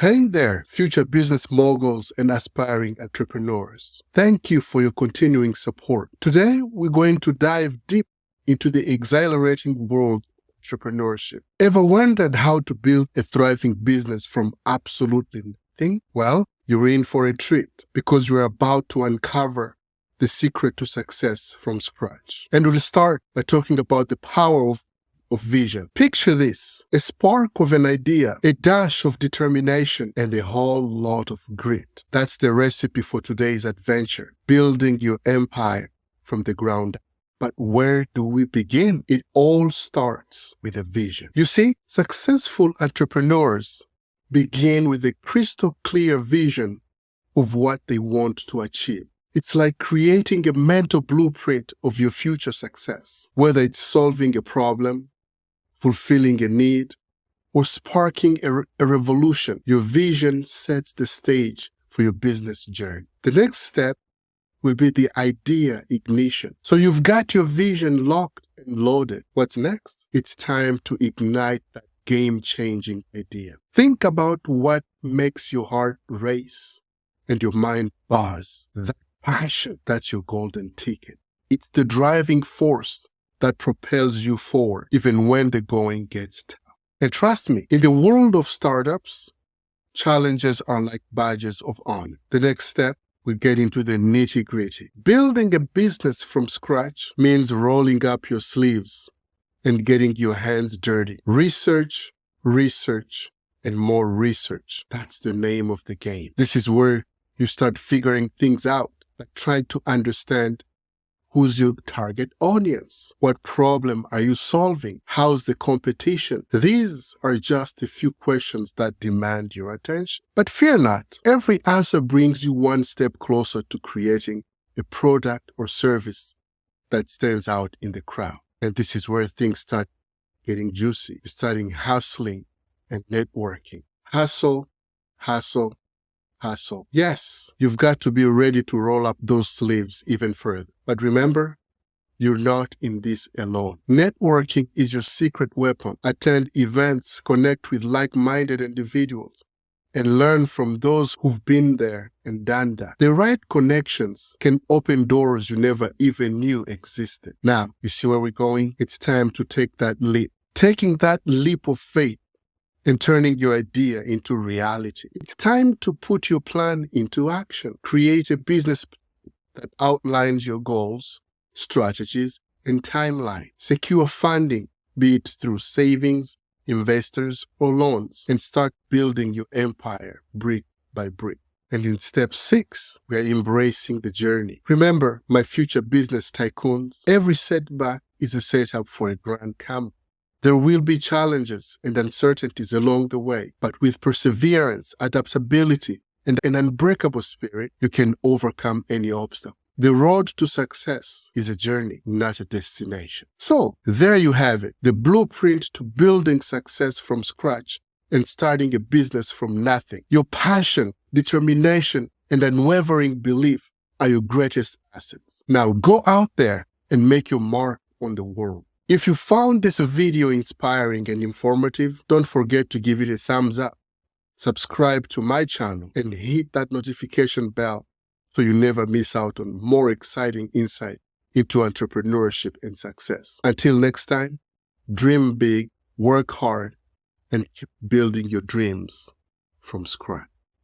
Hey there, future business moguls and aspiring entrepreneurs. Thank you for your continuing support. Today, we're going to dive deep into the exhilarating world of entrepreneurship. Ever wondered how to build a thriving business from absolutely nothing? Well, you're in for a treat because we're about to uncover the secret to success from scratch. And we'll start by talking about the power of vision. Picture this: a spark of an idea, a dash of determination, and a whole lot of grit. That's the recipe for today's adventure, building your empire from the ground up. But where do we begin? It all starts with a vision. You see, successful entrepreneurs begin with a crystal clear vision of what they want to achieve. It's like creating a mental blueprint of your future success, whether it's solving a problem, fulfilling a need, or sparking a revolution. Your vision sets the stage for your business journey. The next step will be the idea ignition. So you've got your vision locked and loaded. What's next? It's time to ignite that game-changing idea. Think about what makes your heart race and your mind buzz. That passion, that's your golden ticket. It's the driving force that propels you forward, even when the going gets tough. And trust me, in the world of startups, challenges are like badges of honor. The next step, we get into the nitty-gritty. Building a business from scratch means rolling up your sleeves and getting your hands dirty. Research, and more research. That's the name of the game. This is where you start figuring things out, like trying to understand who's your target audience? What problem are you solving? How's the competition? These are just a few questions that demand your attention. But fear not, every answer brings you one step closer to creating a product or service that stands out in the crowd. And this is where things start getting juicy. You're starting hustling and networking. Hustle. Yes, you've got to be ready to roll up those sleeves even further. But remember, you're not in this alone. Networking is your secret weapon. Attend events, connect with like-minded individuals, and learn from those who've been there and done that. The right connections can open doors you never even knew existed. Now, you see where we're going? It's time to take that leap. Taking that leap of faith and turning your idea into reality. It's time to put your plan into action. Create a business that outlines your goals, strategies, and timeline. Secure funding, be it through savings, investors, or loans, and start building your empire brick by brick. And in step 6, we are embracing the journey. Remember, my future business tycoons, every setback is a setup for a grand comeback. There will be challenges and uncertainties along the way, but with perseverance, adaptability, and an unbreakable spirit, you can overcome any obstacle. The road to success is a journey, not a destination. So, there you have it, the blueprint to building success from scratch and starting a business from nothing. Your passion, determination, and unwavering belief are your greatest assets. Now go out there and make your mark on the world. If you found this video inspiring and informative, don't forget to give it a thumbs up, subscribe to my channel, and hit that notification bell so you never miss out on more exciting insight into entrepreneurship and success. Until next time, dream big, work hard, and keep building your dreams from scratch.